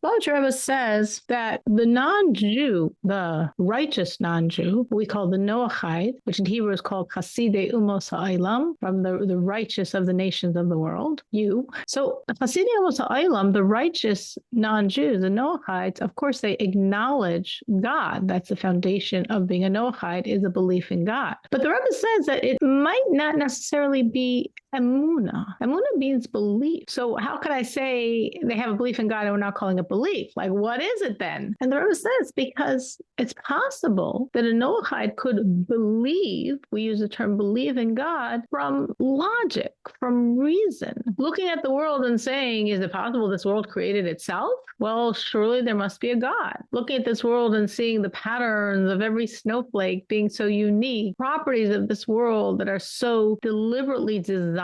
Blanche Rebbe says that the non-Jew, the righteous non-Jew, we call the Noahide, which in Hebrew is called Chasidei Umos Ha'olam, from the righteous of the nations of the world, you. So Chasidei Umos Ha'olam, the righteous non-Jews, the Noahides, of course, they acknowledge God. That's the foundation of being a Noahide, is a belief in God. But the Rebbe says that it might not necessarily be Emunah. Emunah means belief. So how could I say they have a belief in God and we're not calling it belief? Like, what is it then? And the Rebbe says, because it's possible that a Noahide could believe, we use the term believe in God, from logic, from reason. Looking at the world and saying, is it possible this world created itself? Well, surely there must be a God. Looking at this world and seeing the patterns of every snowflake being so unique, properties of this world that are so deliberately designed,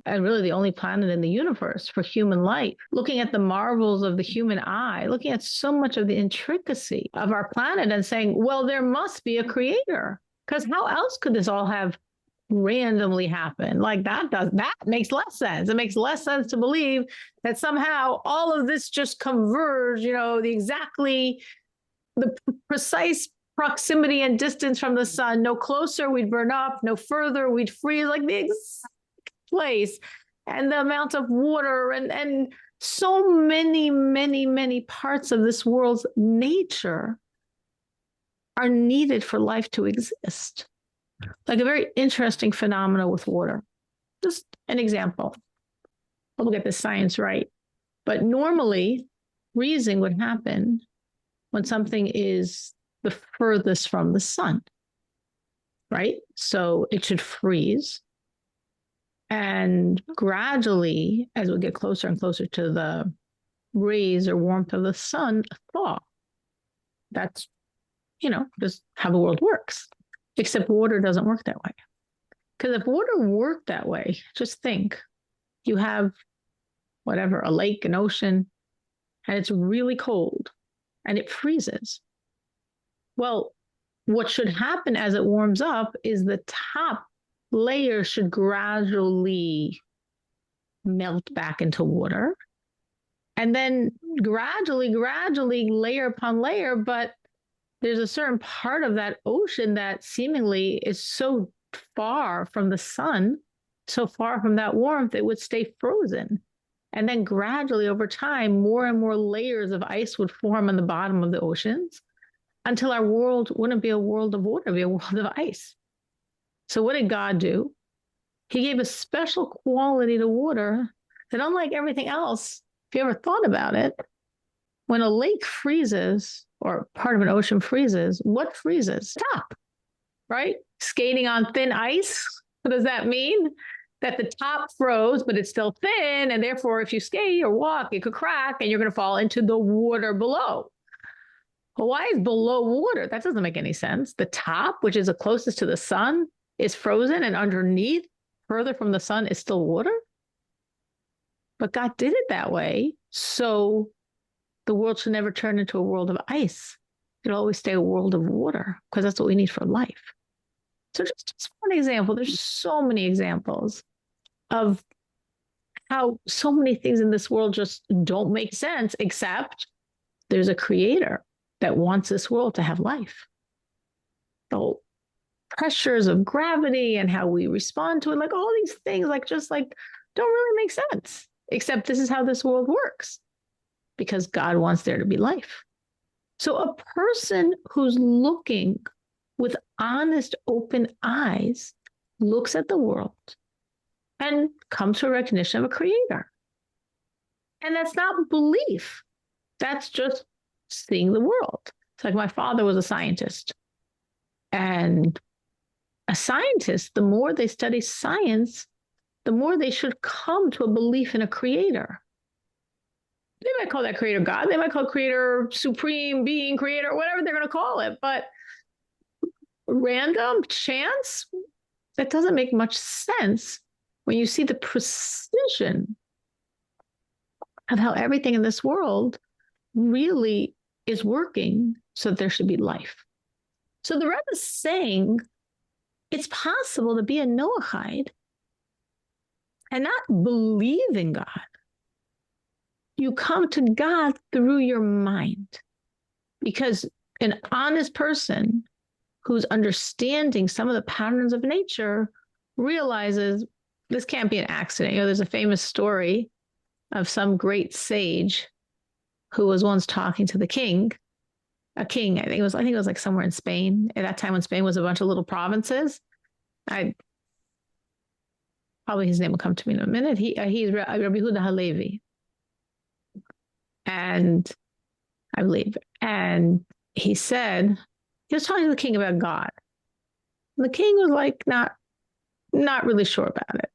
and really the only planet in the universe for human life, looking at the marvels of the human eye, looking at so much of the intricacy of our planet and saying, well, there must be a creator. Because how else could this all have randomly happen? Like that makes less sense. It makes less sense to believe that somehow all of this just converged, the precise proximity and distance from the sun. No closer, we'd burn up. No further, we'd freeze. Like the exact place, and the amount of water, and so many parts of this world's nature are needed for life to exist. Like a very interesting phenomena with water. Just an example. I'll get the science right. But normally, freezing would happen when something is the furthest from the sun, right? So it should freeze. And gradually, as we get closer and closer to the rays or warmth of the sun, thaw. That's, just how the world works. Except water doesn't work that way. Because if water worked that way, just think, you have whatever, a lake, an ocean, and it's really cold and it freezes. Well, what should happen as it warms up is the top layer should gradually melt back into water. And then gradually, layer upon layer, but there's a certain part of that ocean that seemingly is so far from the sun, so far from that warmth, it would stay frozen. And then gradually over time, more and more layers of ice would form on the bottom of the oceans until our world wouldn't be a world of water, it'd be a world of ice. So what did God do? He gave a special quality to water that, unlike everything else, if you ever thought about it, when a lake freezes or part of an ocean freezes, what freezes? Top, right? Skating on thin ice. What does that mean? That the top froze, but it's still thin. And therefore, if you skate or walk, it could crack and you're going to fall into the water below. Well, why is below water? That doesn't make any sense. The top, which is the closest to the sun, is frozen, and underneath, further from the sun, is still water. But God did it that way, so the world should never turn into a world of ice. It'll always stay a world of water, because that's what we need for life. So just one example. There's so many examples of how so many things in this world just don't make sense, except there's a creator that wants this world to have life. The pressures of gravity and how we respond to it, like all these things, don't really make sense, except this is how this world works, because God wants there to be life. So a person who's looking with honest, open eyes looks at the world and comes to a recognition of a creator. And that's not belief. That's just seeing the world. It's like my father was a scientist. And a scientist, the more they study science, the more they should come to a belief in a creator. They might call that creator God. They might call creator supreme being, creator, whatever they're going to call it. But random chance, that doesn't make much sense when you see the precision of how everything in this world really is working so that there should be life. So the Rebbe is saying it's possible to be a Noahide and not believe in God. you come to God through your mind, because an honest person who's understanding some of the patterns of nature realizes this can't be an accident. There's a famous story of some great sage who was once talking to the king. A king, I think it was like somewhere in Spain. At that time when Spain was a bunch of little provinces. I probably his name will come to me in a minute. He's Rabbi Yehuda Halevi, and I believe, and he said he was talking to the king about God. And the king was like not really sure about it,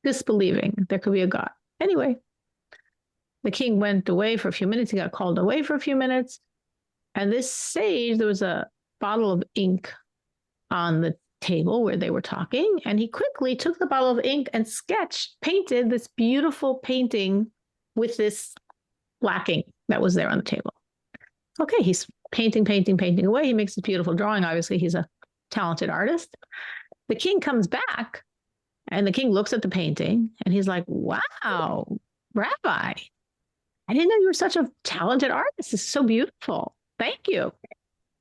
disbelieving there could be a God. Anyway, the king went away for a few minutes. He got called away for a few minutes, and this sage, there was a bottle of ink on the table where they were talking, and he quickly took the bottle of ink and painted this beautiful painting with this black ink that was there on the table. Okay, he's painting away. He makes this beautiful drawing. Obviously, he's a talented artist. The king comes back, and the king looks at the painting, and he's like, wow, Rabbi, I didn't know you were such a talented artist. It's so beautiful. Thank you.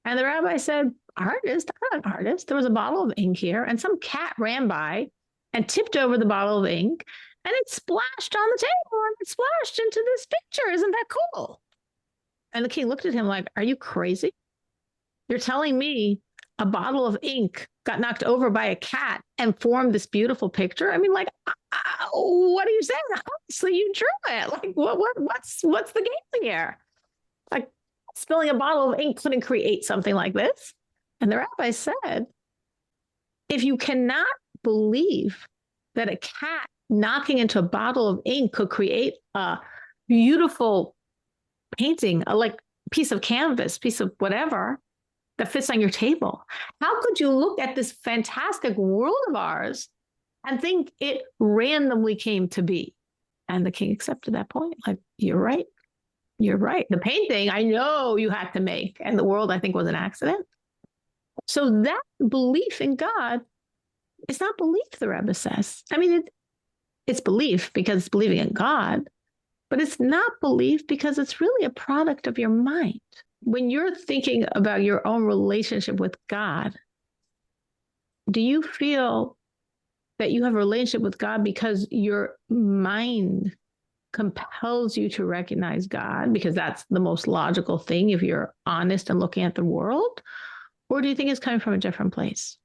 And the rabbi said, artist? I'm not an artist. There was a bottle of ink here, and some cat ran by and tipped over the bottle of ink, and it splashed on the table, and it splashed into this picture. Isn't that cool? And the king looked at him like, are you crazy? You're telling me a bottle of ink got knocked over by a cat and formed this beautiful picture? I mean, like, what are you saying? Obviously, you drew it. Like, what's the game here? Like, spilling a bottle of ink couldn't create something like this. And the rabbi said, if you cannot believe that a cat knocking into a bottle of ink could create a beautiful painting, like piece of canvas, piece of whatever that fits on your table, how could you look at this fantastic world of ours and think it randomly came to be? And the king accepted that point. Like, you're right. You're right. The painting, I know you had to make, and the world, I think, was an accident. So that belief in God is not belief, the Rebbe says. I mean, it's belief because it's believing in God, but it's not belief because it's really a product of your mind. When you're thinking about your own relationship with God, do you feel that you have a relationship with God because your mind compels you to recognize God, because that's the most logical thing if you're honest and looking at the world? Or do you think it's coming from a different place?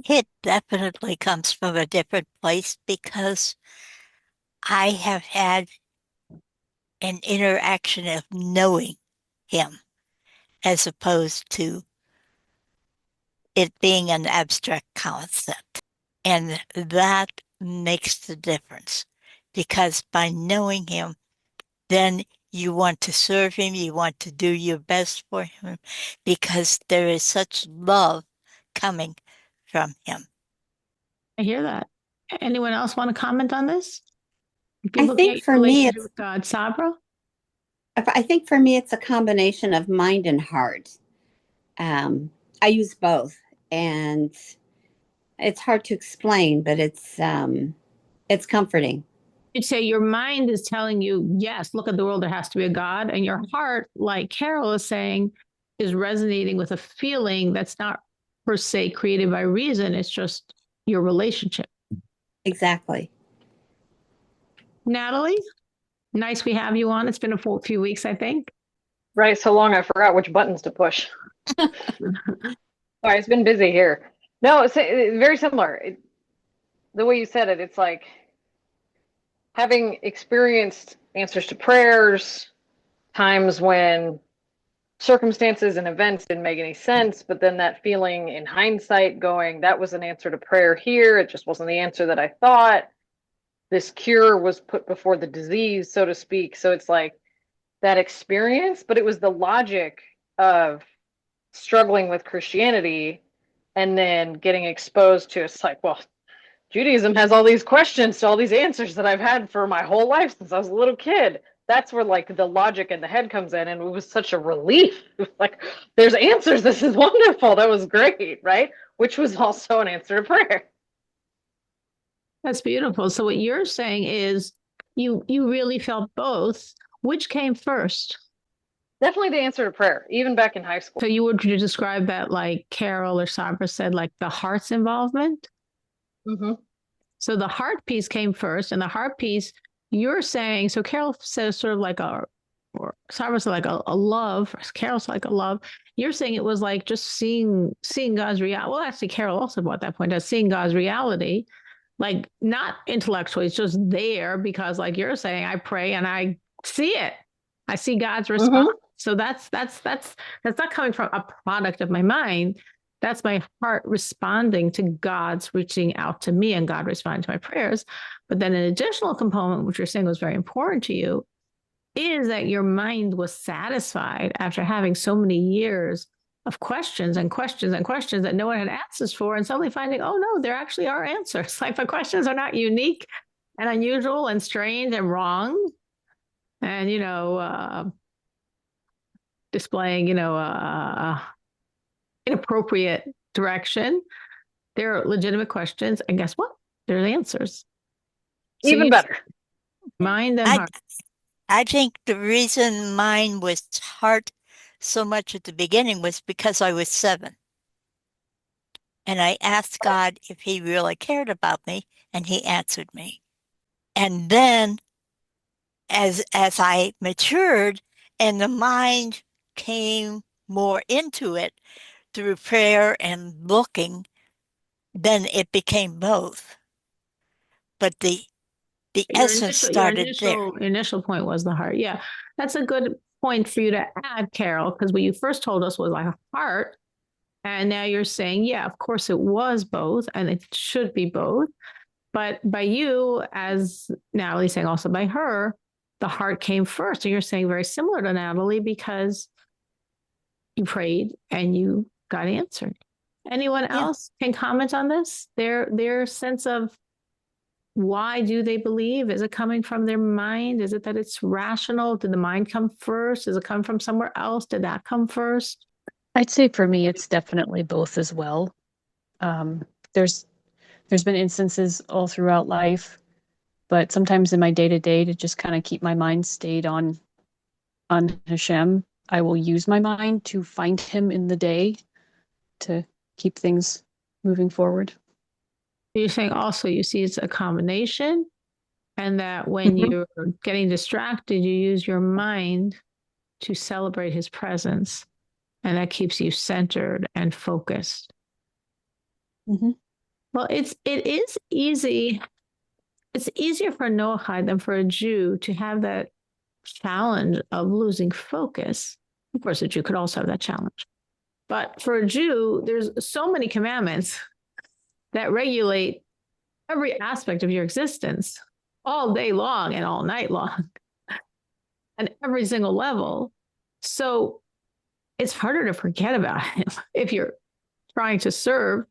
It definitely comes from a different place because I have had an interaction of knowing him as opposed to it being an abstract concept. And that makes the difference because by knowing him, then you want to serve him, you want to do your best for him because there is such love coming from him. I hear that. Anyone else want to comment on this? If you're I looking at think your for me, relationship it's with God, Sabra? I think for me, it's a combination of mind and heart. I use both, and it's hard to explain, but it's comforting. You'd say your mind is telling you, yes, look at the world, there has to be a God. And your heart, like Carol is saying, is resonating with a feeling that's not per se created by reason. It's just your relationship. Exactly. Natalie, nice we have you on. It's been a few weeks, I think. Right, so long I forgot which buttons to push. All right, it's been busy here. No, it's very similar. The way you said it, it's like having experienced answers to prayers, times when circumstances and events didn't make any sense, but then that feeling in hindsight going, that was an answer to prayer here. It just wasn't the answer that I thought. This cure was put before the disease, so to speak. So it's like that experience, but it was the logic of struggling with Christianity and then getting exposed to it's like, well, Judaism has all these questions to all these answers that I've had for my whole life since I was a little kid. That's where like the logic in the head comes in, and it was such a relief. Like, there's answers. This is wonderful. That was great, right? Which was also an answer to prayer. That's beautiful. So what you're saying is you really felt both. Which came first? Definitely the answer to prayer, even back in high school. So you would describe that like Carol or Sabra said, like the heart's involvement? Mm-hmm. So the heart piece came first, and the heart piece, you're saying, so Carol says sort of like or Sabra said like a love, Carol's like a love. You're saying it was like just seeing God's reality. Well, actually, Carol also brought that point, as seeing God's reality, like not intellectually, it's just there because, like you're saying, I pray and I see it. I see God's response. Mm-hmm. So that's not coming from a product of my mind. That's my heart responding to God's reaching out to me and God responding to my prayers. But then an additional component, which you're saying was very important to you, is that your mind was satisfied after having so many years of questions and questions and questions that no one had answers for, and suddenly finding, oh no, there actually are answers. Like the questions are not unique and unusual and strange and wrong. And, displaying, inappropriate direction. They're legitimate questions. And guess what? There's answers. So Even better. Mind and heart. I think the reason mine was heart so much at the beginning was because I was 7. And I asked God if he really cared about me, and he answered me. And then as I matured and the mind came more into it through prayer and looking, then it became both. But the essence started there. Your initial point was the heart. Yeah, that's a good point for you to add, Carol, because what you first told us was like a heart. And now you're saying, yeah, of course it was both, and it should be both. But by you, as Natalie's saying, also by her, the heart came first. And you're saying very similar to Natalie because you prayed and you got answered. Anyone else can comment on this? Their sense of why do they believe? Is it coming from their mind? Is it that it's rational? Did the mind come first? Does it come from somewhere else? Did that come first? I'd say for me, it's definitely both as well. There's been instances all throughout life, but sometimes in my day-to-day, to just kind of keep my mind stayed on Hashem, I will use my mind to find him in the day to keep things moving forward. You're saying also you see it's a combination, and that when you're getting distracted, you use your mind to celebrate his presence, and that keeps you centered and focused. Well, it is easy. It's easier for a Noahide than for a Jew to have that challenge of losing focus. Of course, a Jew could also have that challenge. But for a Jew, there's so many commandments that regulate every aspect of your existence all day long and all night long and every single level. So it's harder to forget about him. If you're trying to serve,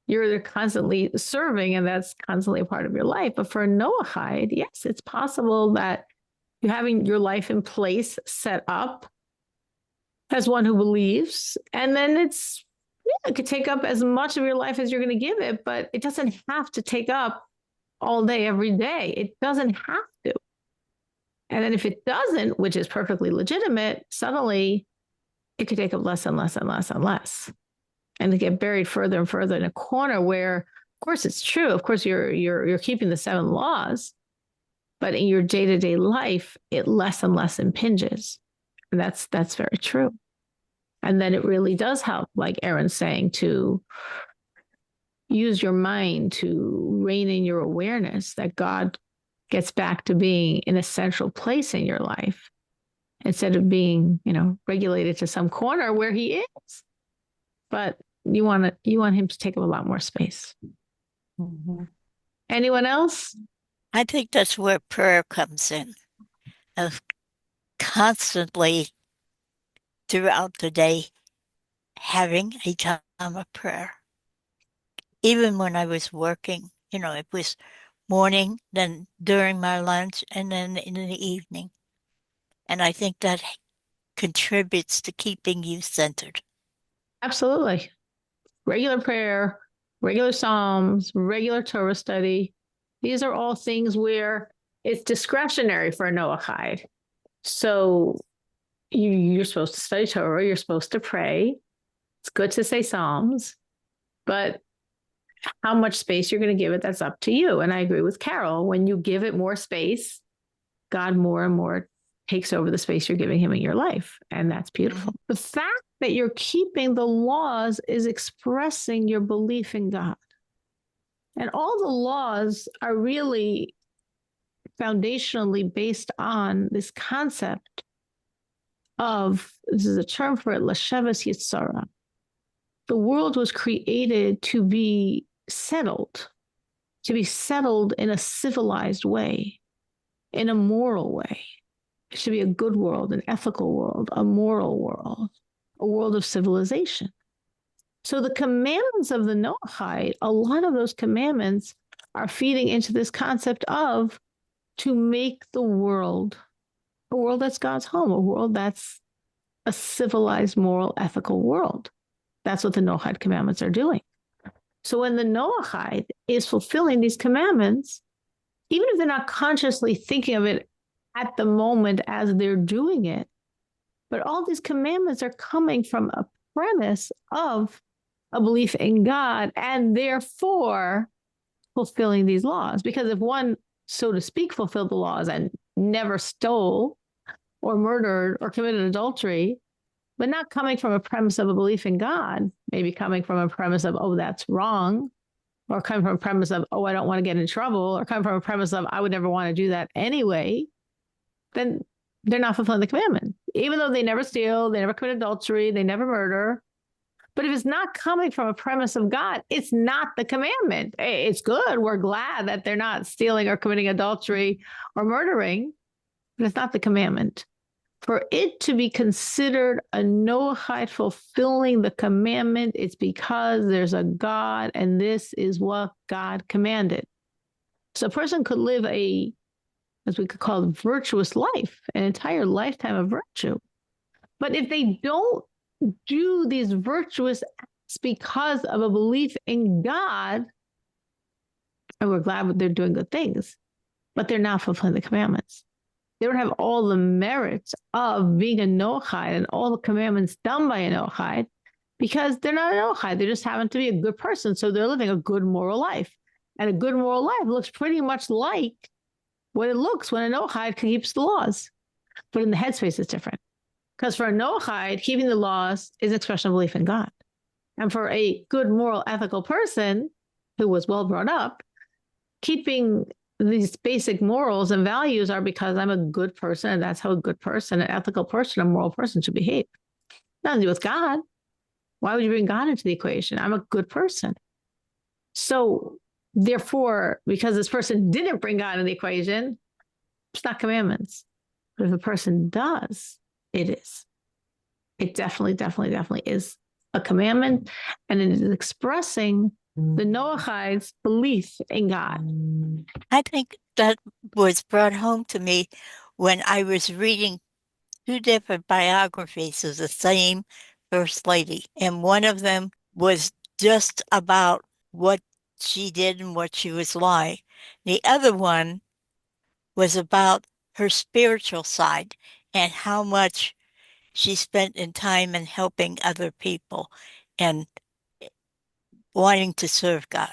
you're constantly serving, and that's constantly a part of your life. But for a Noahide, yes, it's possible that you're having your life in place, set up as one who believes, and then it could take up as much of your life as you're going to give it, but it doesn't have to take up all day, every day. It doesn't have to. And then if it doesn't, which is perfectly legitimate, suddenly it could take up less and less and less and less, and to get buried further and further in a corner where, of course, it's true. Of course, you're keeping the 7 laws, but in your day-to-day life, it less and less impinges. And that's very true. And then it really does help, like Erin's saying, to use your mind to rein in your awareness that God gets back to being in a central place in your life instead of being, regulated to some corner where he is. But you want him to take up a lot more space. Anyone else? I think that's where prayer comes in, of constantly throughout the day having a time of prayer. Even when I was working, it was morning, then during my lunch, and then in the evening. And I think that contributes to keeping you centered. Absolutely. Regular prayer, regular Psalms, regular Torah study. These are all things where it's discretionary for a Noahide. So you're supposed to study Torah, you're supposed to pray. It's good to say Psalms, but how much space you're going to give it, that's up to you. And I agree with Carol. When you give it more space, God more and more takes over the space you're giving him in your life. And that's beautiful. The fact that you're keeping the laws is expressing your belief in God. And all the laws are really foundationally based on this concept of, this is a term for it, Lasheves Yitzara. The world was created to be settled in a civilized way, in a moral way. It should be a good world, an ethical world, a moral world, a world of civilization. So the commandments of the Noahide, a lot of those commandments are feeding into this concept of to make the world a world that's God's home, a world that's a civilized, moral, ethical world. That's what the Noahide commandments are doing. So when the Noahide is fulfilling these commandments, even if they're not consciously thinking of it at the moment as they're doing it, but all these commandments are coming from a premise of a belief in God and therefore fulfilling these laws. Because if one, so to speak, fulfilled the laws and never stole or murdered or committed adultery, but not coming from a premise of a belief in God, maybe coming from a premise of, oh, that's wrong, or coming from a premise of, oh, I don't want to get in trouble, or coming from a premise of, I would never want to do that anyway, then they're not fulfilling the commandment. Even though they never steal, they never commit adultery, they never murder. But if it's not coming from a premise of God, it's not the commandment. It's good. We're glad that they're not stealing or committing adultery or murdering, but it's not the commandment. For it to be considered a Noahide fulfilling the commandment, it's because there's a God and this is what God commanded. So a person could live a, as we could call it, virtuous life, an entire lifetime of virtue. But if they don't do these virtuous acts because of a belief in God, and we're glad they're doing good things, but they're not fulfilling the commandments. They don't have all the merits of being a Noahide and all the commandments done by a Noahide because they're not a Noahide. They just happen to be a good person. So they're living a good moral life. And a good moral life looks pretty much like what it looks when a Noahide keeps the laws. But in the headspace, it's different. Because for a Noahide, keeping the laws is an expression of belief in God. And for a good moral, ethical person who was well brought up, keeping these basic morals and values are because I'm a good person, and that's how a good person, an ethical person, a moral person should behave. Nothing to do with God. Why would you bring God into the equation? I'm a good person. So therefore, because this person didn't bring God into the equation, it's not commandments. But if a person does, it is. It definitely is a commandment, and it is expressing the Noahide's belief in God. I think that was brought home to me when I was reading two different biographies of the same First Lady. And one of them was just about what she did and what she was like. The other one was about her spiritual side and how much she spent in time in helping other people and wanting to serve God.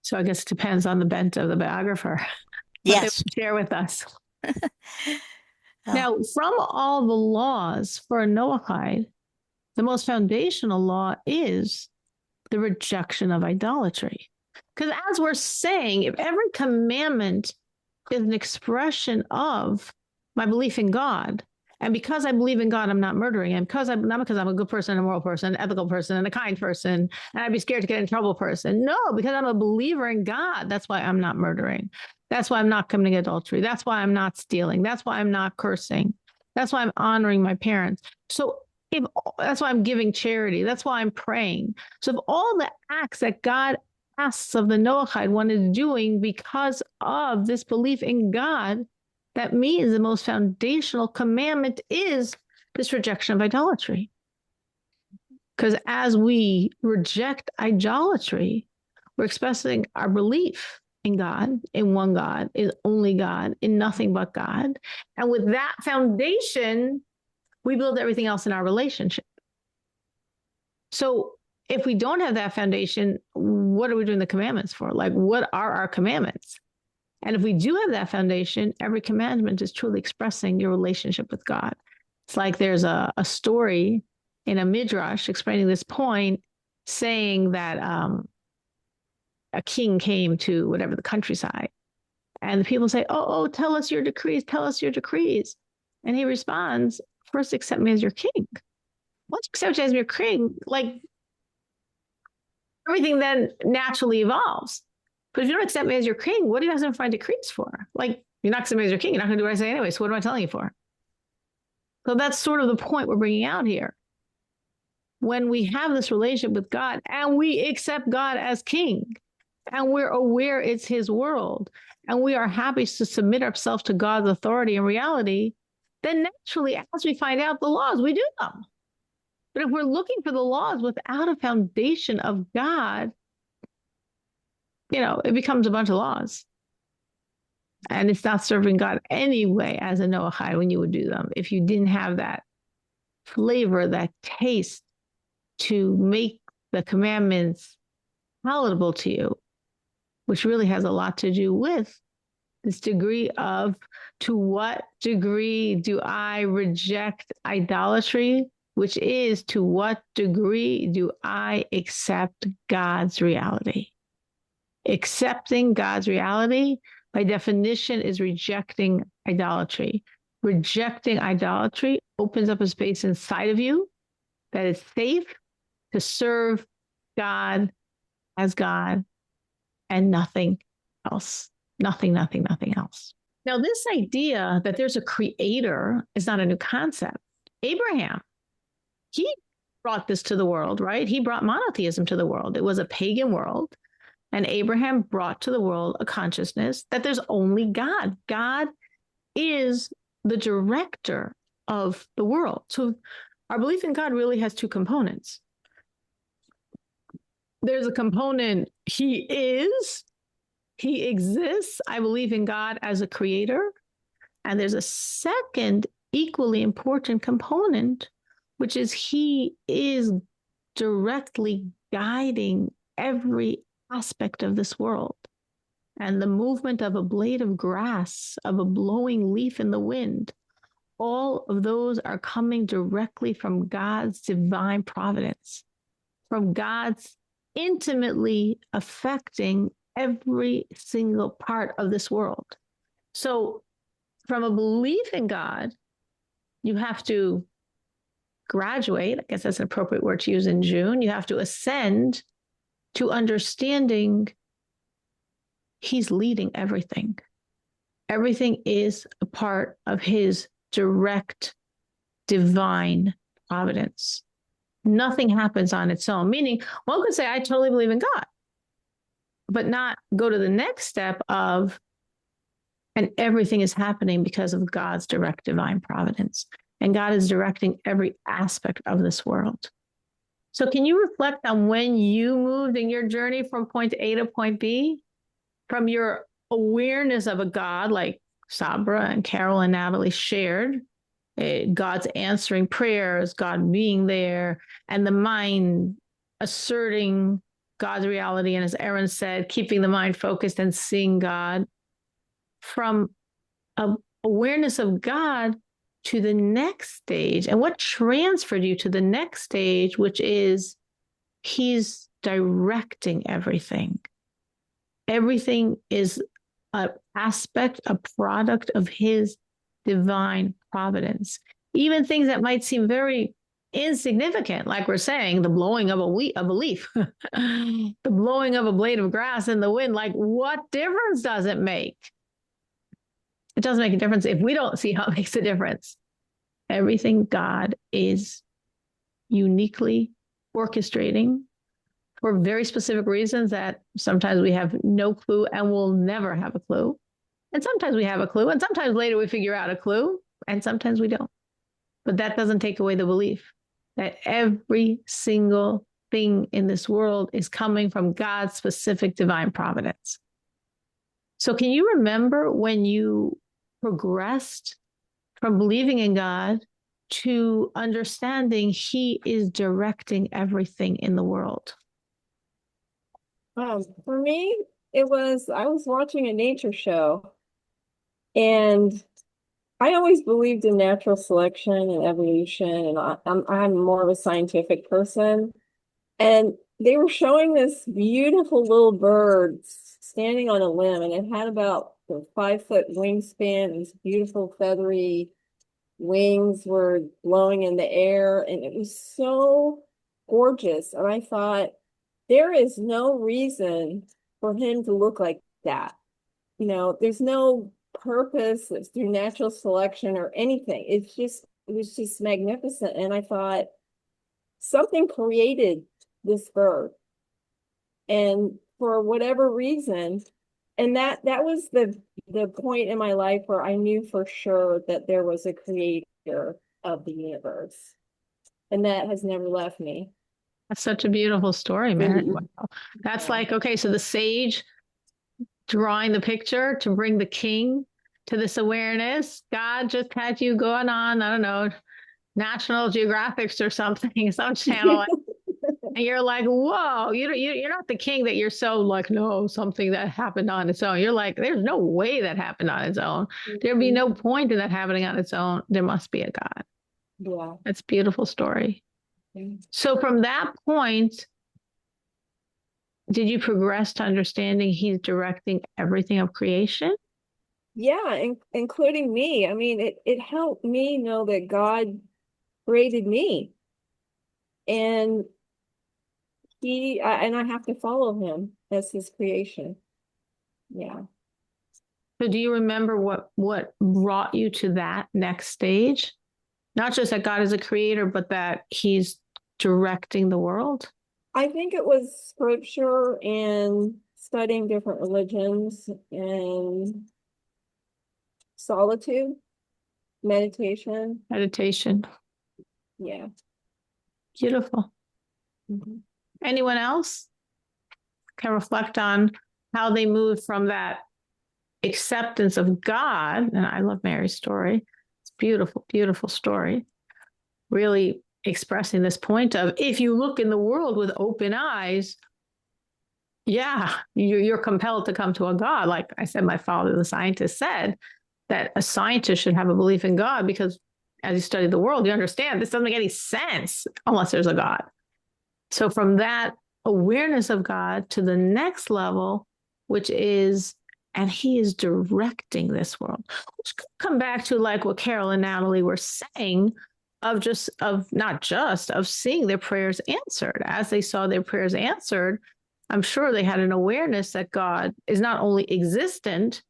So I guess it depends on the bent of the biographer. Yes. What they share with us. Oh. Now, from all the laws for a Noahide, the most foundational law is the rejection of idolatry. Because as we're saying, if every commandment is an expression of my belief in God, and because I believe in God, I'm not murdering him, because I'm not because I'm a good person, a moral person, an ethical person, and a kind person, and I'd be scared to get in trouble person. No, because I'm a believer in God. That's why I'm not murdering. That's why I'm not committing adultery. That's why I'm not stealing. That's why I'm not cursing. That's why I'm honoring my parents. So that's why I'm giving charity. That's why I'm praying. So if all the acts that God asks of the Noahide one is doing because of this belief in God, that means the most foundational commandment is this rejection of idolatry. Because as we reject idolatry, we're expressing our belief in God, in one God, is only God, in nothing but God. And with that foundation, we build everything else in our relationship. So if we don't have that foundation, what are we doing the commandments for? Like, what are our commandments? And if we do have that foundation, every commandment is truly expressing your relationship with God. It's like there's a story in a midrash explaining this point, saying that a king came to whatever the countryside, and the people say, oh, tell us your decrees, tell us your decrees. And he responds, first accept me as your king. Once you accept me as your king, like, everything then naturally evolves. But if you don't accept me as your king, what are you asking for my decrees for? Like, you're not accepting me as your king. You're not going to do what I say anyway. So what am I telling you for? So that's sort of the point we're bringing out here. When we have this relationship with God and we accept God as king, and we're aware it's his world, and we are happy to submit ourselves to God's authority and reality, then naturally, as we find out the laws, we do them. But if we're looking for the laws without a foundation of God, it becomes a bunch of laws. And it's not serving God anyway as a Noahide when you would do them. If you didn't have that flavor, that taste to make the commandments palatable to you, which really has a lot to do with this degree of, to what degree do I reject idolatry, which is, to what degree do I accept God's reality? Accepting God's reality, by definition, is rejecting idolatry. Rejecting idolatry opens up a space inside of you that is safe to serve God as God and nothing else. Nothing else. Now, this idea that there's a creator is not a new concept. Abraham, he brought this to the world, right? He brought monotheism to the world. It was a pagan world. And Abraham brought to the world a consciousness that there's only God. God is the director of the world. So our belief in God really has two components. There's a component, he exists. I believe in God as a creator. And there's a second equally important component, which is he is directly guiding every aspect of this world. And the movement of a blade of grass, of a blowing leaf in the wind, all of those are coming directly from God's divine providence, from God's intimately affecting every single part of this world. So from a belief in God, you have to graduate, I guess that's an appropriate word to use in June, you have to ascend to understanding he's leading everything. Everything is a part of his direct divine providence. Nothing happens on its own, meaning one could say, I totally believe in God, but not go to the next step of, and everything is happening because of God's direct divine providence. And God is directing every aspect of this world. So can you reflect on when you moved in your journey from point A to point B, from your awareness of a God like Sabra and Carol and Natalie shared, God's answering prayers, God being there, and the mind asserting God's reality, and as Erin said, keeping the mind focused and seeing God, from awareness of God to the next stage, and what transferred you to the next stage, which is he's directing everything. Everything is an aspect, a product of his divine providence. Even things that might seem very insignificant, like we're saying, the blowing of a leaf, the blowing of a blade of grass in the wind, like what difference does it make? It doesn't make a difference if we don't see how it makes a difference. Everything God is uniquely orchestrating for very specific reasons that sometimes we have no clue and we'll never have a clue. And sometimes we have a clue, and sometimes later we figure out a clue, and sometimes we don't. But that doesn't take away the belief that every single thing in this world is coming from God's specific divine providence. So can you remember when you progressed from believing in God to understanding He is directing everything in the world? For me, I was watching a nature show, and I always believed in natural selection and evolution, and I'm more of a scientific person. And they were showing this beautiful little bird standing on a limb, and it had about a 5 foot wingspan. These beautiful feathery wings were blowing in the air, and it was so gorgeous. And I thought, there is no reason for him to look like that. There's no purpose through natural selection or anything. It was just magnificent. And I thought, something created this bird. And for whatever reason, and that was the point in my life where I knew for sure that there was a creator of the universe. And that has never left me. That's such a beautiful story, Mary. Mhm. Wow. That's like, okay, so the sage drawing the picture to bring the king to this awareness. God just had you going on, I don't know, National Geographics or something, some channel. And you're like, whoa, you're not the king that you're so like, no, something that happened on its own. You're like, there's no way that happened on its own. There'd be no point in that happening on its own. There must be a God. Yeah. That's a beautiful story. So from that point, did you progress to understanding He's directing everything of creation? Yeah, including me. I mean, it helped me know that God created me, and I have to follow Him as His creation. Yeah. So do you remember what brought you to that next stage? Not just that God is a creator, but that He's directing the world? I think it was scripture and studying different religions and solitude, meditation. Meditation. Yeah. Beautiful. Mhm. Anyone else can reflect on how they moved from that acceptance of God? And I love Mary's story. It's a beautiful, beautiful story. Really expressing this point of, if you look in the world with open eyes, yeah, you're compelled to come to a God. Like I said, my father, the scientist, said that a scientist should have a belief in God because as you study the world, you understand this doesn't make any sense unless there's a God. So from that awareness of God to the next level, which is, and He is directing this world, which could come back to like what Carol and Natalie were saying of not just of seeing their prayers answered. As they saw their prayers answered, I'm sure they had an awareness that God is not only existent,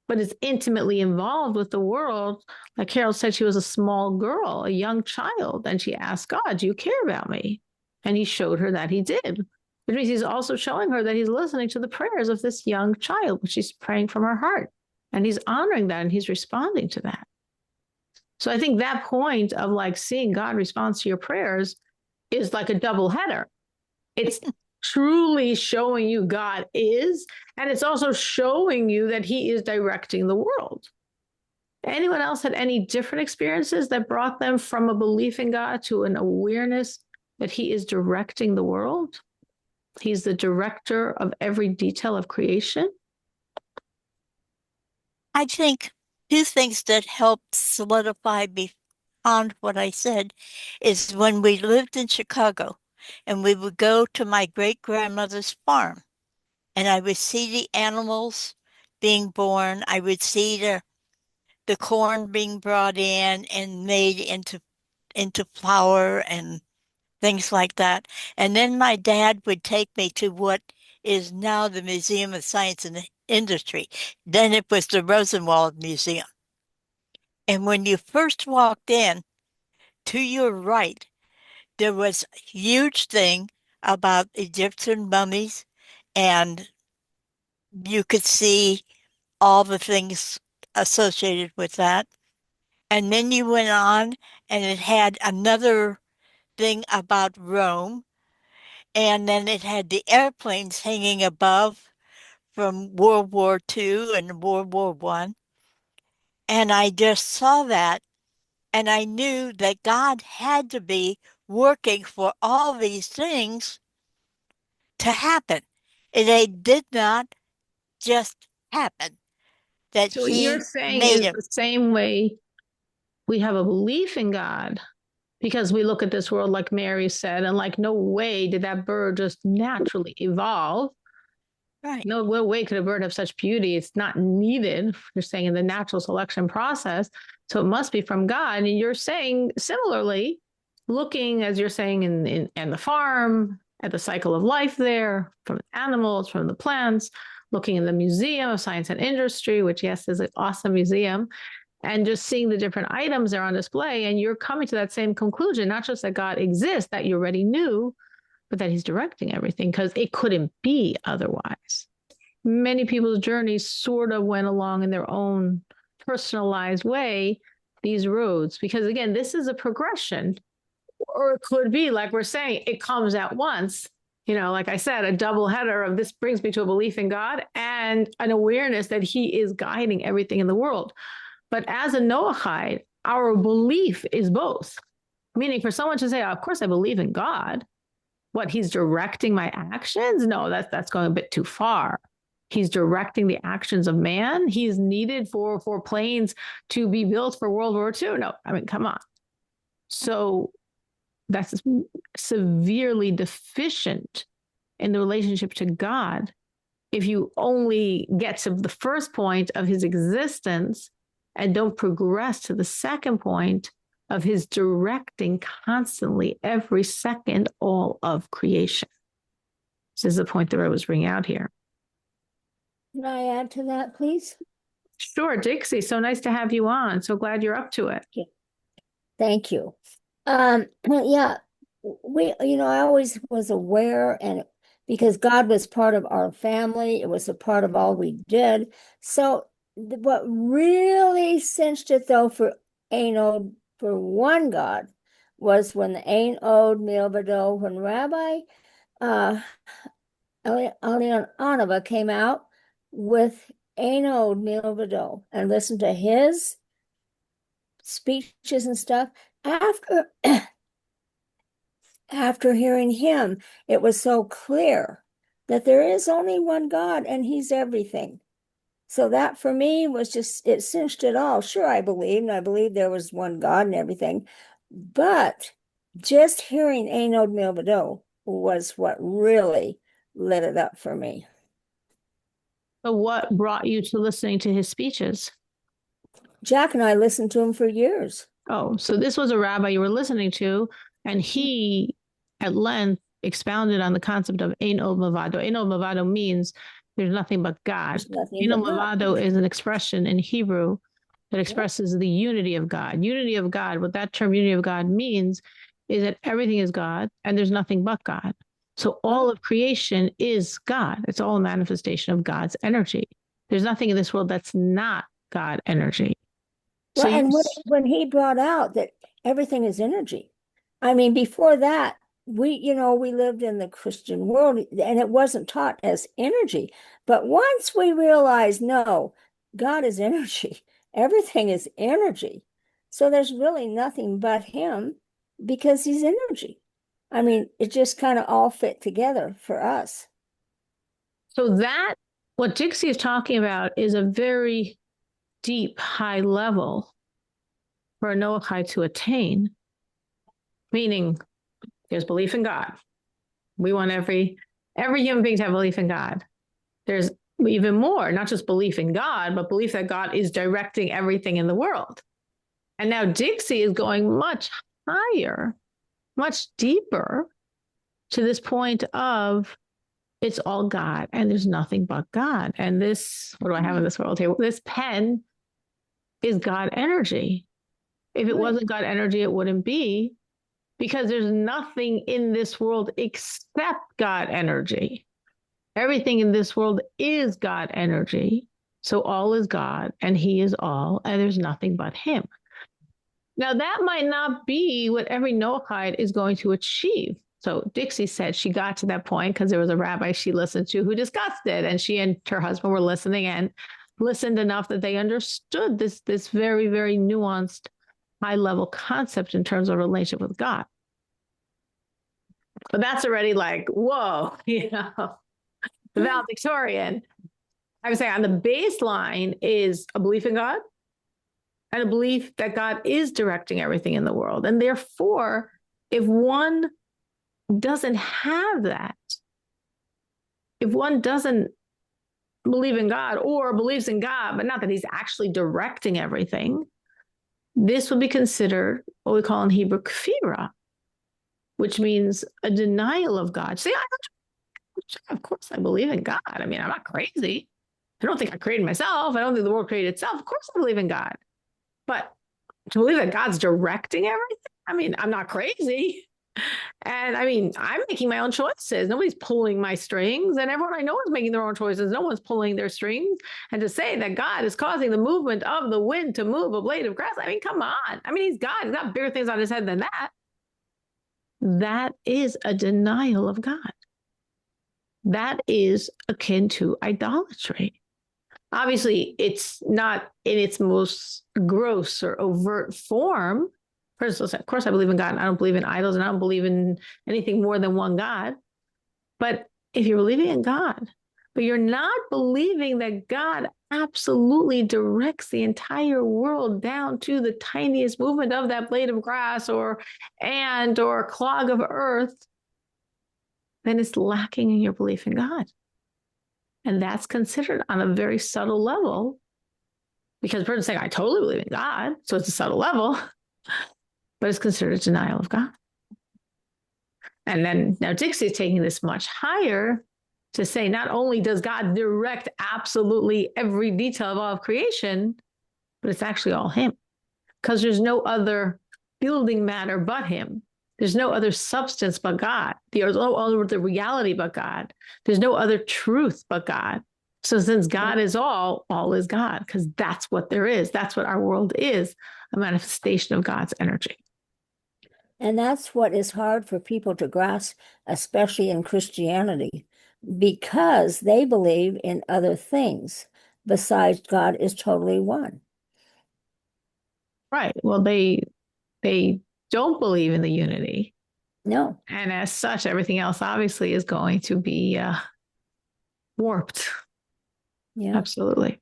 but is intimately involved with the world. Like Carol said, she was a small girl, a young child, and she asked God, do you care about me? And He showed her that He did, which means He's also showing her that He's listening to the prayers of this young child, which she's praying from her heart. And He's honoring that and He's responding to that. So I think that point of like seeing God respond to your prayers is like a double header. It's truly showing you God is, and it's also showing you that He is directing the world. Anyone else had any different experiences that brought them from a belief in God to an awareness that He is directing the world? He's the director of every detail of creation. I think two things that helped solidify beyond what I said is when we lived in Chicago and we would go to my great-grandmother's farm and I would see the animals being born. I would see the corn being brought in and made into flour and things like that. And then my dad would take me to what is now the Museum of Science and Industry. Then it was the Rosenwald Museum. And when you first walked in, to your right, there was a huge thing about Egyptian mummies, and you could see all the things associated with that. And then you went on, and it had another thing about Rome, and then it had the airplanes hanging above from World War II and World War I. And I just saw that, and I knew that God had to be working for all these things to happen. And they did not just happen, that So what you're he saying made is them. the same way we have a belief in God because we look at this world, like Mary said, and like, no way did that bird just naturally evolve. Right. No way could a bird have such beauty. It's not needed. You're saying in the natural selection process. So it must be from God. And you're saying similarly, looking, as you're saying, in the farm, at the cycle of life there, from animals, from the plants, looking in the Museum of Science and Industry, which, yes, is an awesome museum, and just seeing the different items that are on display. And you're coming to that same conclusion, not just that God exists, that you already knew, but that he's directing everything because it couldn't be otherwise. Many people's journeys sort of went along in their own personalized way, these roads, because again, this is a progression, or it could be, like we're saying, it comes at once. You know, like I said, a double header of this brings me to a belief in God and an awareness that he is guiding everything in the world. But as a Noahide, our belief is both. Meaning for someone to say, oh, of course I believe in God, what, he's directing my actions? No, that's going a bit too far. He's directing the actions of man. He's needed for planes to be built for World War II. No, I mean, come on. So that's severely deficient in the relationship to God. If you only get to the first point of his existence and don't progress to the second point of his directing constantly every second all of creation. This is the point that I was bringing out here. Can I add to that, please? Sure, Dixie. So nice to have you on. So glad you're up to it. Thank you. Yeah, I always was aware, and because God was part of our family, it was a part of all we did. So what really cinched it though for one God was when the Ein Od Milvado, when Rabbi Elianova came out with Ein Od Milvado and listened to his speeches and stuff. After hearing him, it was so clear that there is only one God and he's everything. So that for me was just, it cinched it all. Sure, I believed there was one God and everything, but just hearing Ein Od Milvado was what really lit it up for me. So what brought you to listening to his speeches? Jack and I listened to him for years. Oh, so this was a rabbi you were listening to, and he at length expounded on the concept of Ein Od Milvado. Ein Od Milvado means there's nothing but God. Ein Od Milvado is an expression in Hebrew that expresses the unity of God. Unity of God, what that term unity of God means is that everything is God and there's nothing but God. So all of creation is God. It's all a manifestation of God's energy. There's nothing in this world that's not God energy. Well, and when he brought out that everything is energy, I mean, before that, we lived in the Christian world and it wasn't taught as energy. But once we realized, no, God is energy, everything is energy. So there's really nothing but him because he's energy. I mean, it just kind of all fit together for us. So what Dixie is talking about is a very deep, high level for a Noahide to attain, meaning there's belief in God. We want every human being to have belief in God. There's even more, not just belief in God, but belief that God is directing everything in the world. And now Dixie is going much higher, much deeper to this point of it's all God and there's nothing but God. And this, what do I have in this world here? This pen is God energy. If it wasn't God energy, it wouldn't be, because there's nothing in this world except God energy. Everything in this world is God energy. So all is God and he is all, and there's nothing but him. Now that might not be what every Noahide is going to achieve. So Dixie said she got to that point because there was a rabbi she listened to who discussed it, and she and her husband were listening and listened enough that they understood this very, very nuanced, high level concept in terms of relationship with God. But that's already like, whoa, the valedictorian. I would say on the baseline is a belief in God and a belief that God is directing everything in the world. And therefore, if one doesn't have that, if one doesn't believe in God or believes in God, but not that he's actually directing everything, this would be considered what we call in Hebrew kfira, which means a denial of God. See, of course I believe in God. I mean, I'm not crazy. I don't think I created myself. I don't think the world created itself. Of course I believe in God. But to believe that God's directing everything, I mean, I'm not crazy. And I mean, I'm making my own choices. Nobody's pulling my strings, and everyone I know is making their own choices. No one's pulling their strings. And to say that God is causing the movement of the wind to move a blade of grass, I mean, come on. I mean, he's God. He's got bigger things on his head than that. That is a denial of God. That is akin to idolatry. Obviously, it's not in its most gross or overt form. First, of course, I believe in God, and I don't believe in idols, and I don't believe in anything more than one God. But if you're believing in God, but you're not believing that God absolutely directs the entire world down to the tiniest movement of that blade of grass or ant or clog of earth, then it's lacking in your belief in God. And that's considered on a very subtle level, because the person's saying, I totally believe in God, so it's a subtle level, but it's considered a denial of God. And then now Dixie is taking this much higher to say, not only does God direct absolutely every detail of all of creation, but it's actually all him, because there's no other building matter but him. There's no other substance but God. There's no other reality but God. There's no other truth but God. So since God is all is God, because that's what there is. That's what our world is, a manifestation of God's energy. And that's what is hard for people to grasp, especially in Christianity, because they believe in other things besides God is totally one. Right. Well, they don't believe in the unity. No. And as such, everything else obviously is going to be warped. Yeah. Absolutely.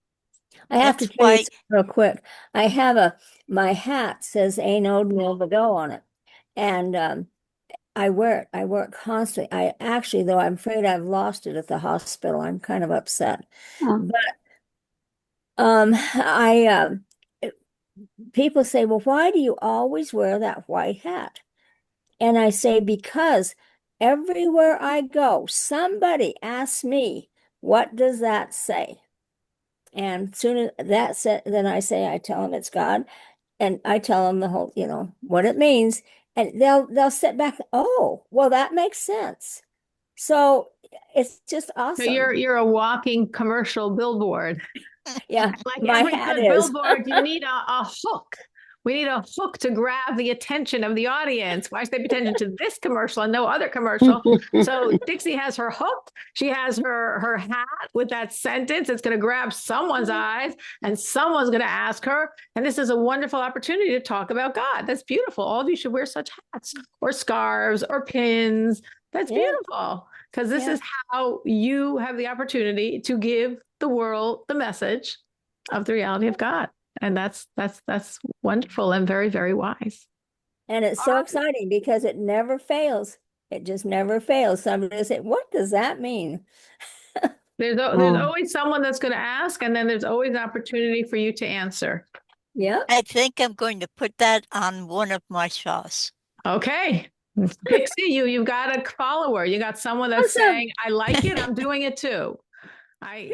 I have to tell you real quick. I have my hat says Ein Od Milvado on it. And I wear it constantly. I actually, though I'm afraid I've lost it at the hospital. I'm kind of upset. Oh. But people say, well, why do you always wear that white hat? And I say, because everywhere I go, somebody asks me, what does that say? And soon as that said, then I tell them it's God, and I tell them the whole, what it means, and they'll sit back. Oh, well, that makes sense. So it's just awesome. So you're a walking commercial billboard. Yeah, like my every hat good is. billboard, you need a hook. We need a hook to grab the attention of the audience. Why should they pay attention to this commercial and no other commercial? So Dixie has her hook. She has her hat with that sentence. It's going to grab someone's eyes, and someone's going to ask her. And this is a wonderful opportunity to talk about God. That's beautiful. All of you should wear such hats or scarves or pins. That's beautiful, because this is how you have the opportunity to give the world the message of the reality of God. And that's wonderful and very, very wise. And it's so exciting because it never fails. It just never fails. Somebody will say, what does that mean? There's always someone that's going to ask, and then there's always an opportunity for you to answer. Yeah. I think I'm going to put that on one of my shows. Okay. Dixie, you've got a follower. You got someone that's saying, I like it. I'm doing it too. Good.